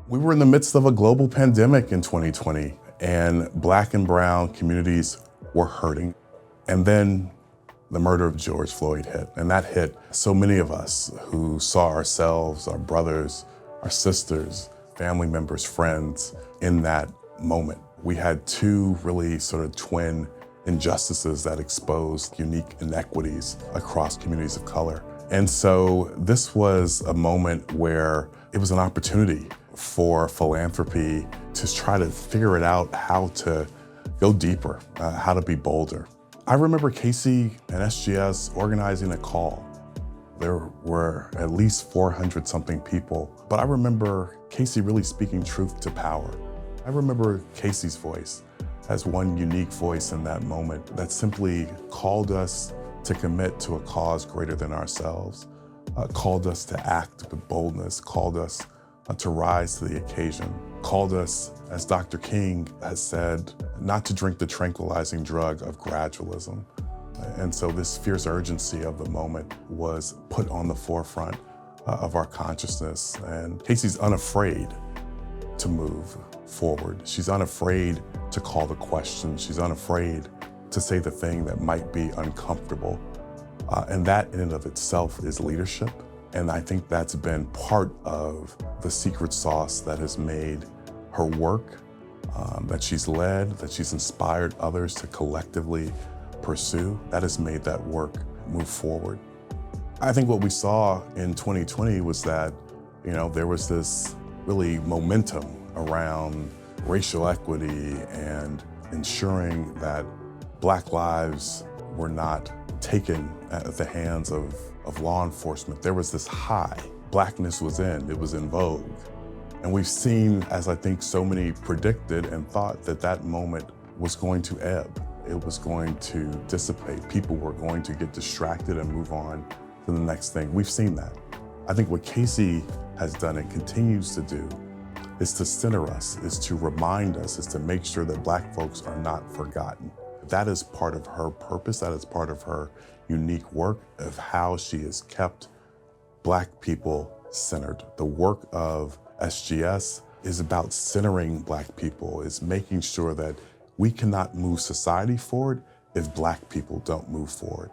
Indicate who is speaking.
Speaker 1: We were in the midst of a global pandemic in 2020, and Black and brown communities were hurting. And then the murder of George Floyd hit, and that hit so many of us who saw ourselves, our brothers, our sisters, family members, friends in that moment. We had two really sort of twin injustices that exposed unique inequities across communities of color. And so this was a moment where it was an opportunity for philanthropy to try to figure it out how to go deeper, how to be bolder. I remember Casey and SGS organizing a call. There were at least 400 something people, but I remember Casey really speaking truth to power. I remember Casey's voice as one unique voice in that moment that simply called us to commit to a cause greater than ourselves, called us to act with boldness, called us to rise to the occasion, called us, as Dr. King has said, not to drink the tranquilizing drug of gradualism. And so this fierce urgency of the moment was put on the forefront of our consciousness. And Casey's unafraid to move forward. She's unafraid to call the question. She's unafraid to say the thing that might be uncomfortable. And that in and of itself is leadership. And I think that's been part of the secret sauce that has made her work, that she's led, that she's inspired others to collectively pursue, that has made that work move forward. I think what we saw in 2020 was that, there was this really momentum around racial equity and ensuring that Black lives were not taken at the hands of law enforcement. There was this high. Blackness was it was in vogue. And we've seen, as I think so many predicted and thought, that that moment was going to ebb. It was going to dissipate. People were going to get distracted and move on to the next thing. We've seen that. I think what Casey has done and continues to do is to center us, is to remind us, is to make sure that Black folks are not forgotten. That is part of her purpose. That is part of her unique work of how she has kept Black people centered. The work of SGS is about centering Black people, is making sure that we cannot move society forward if Black people don't move forward.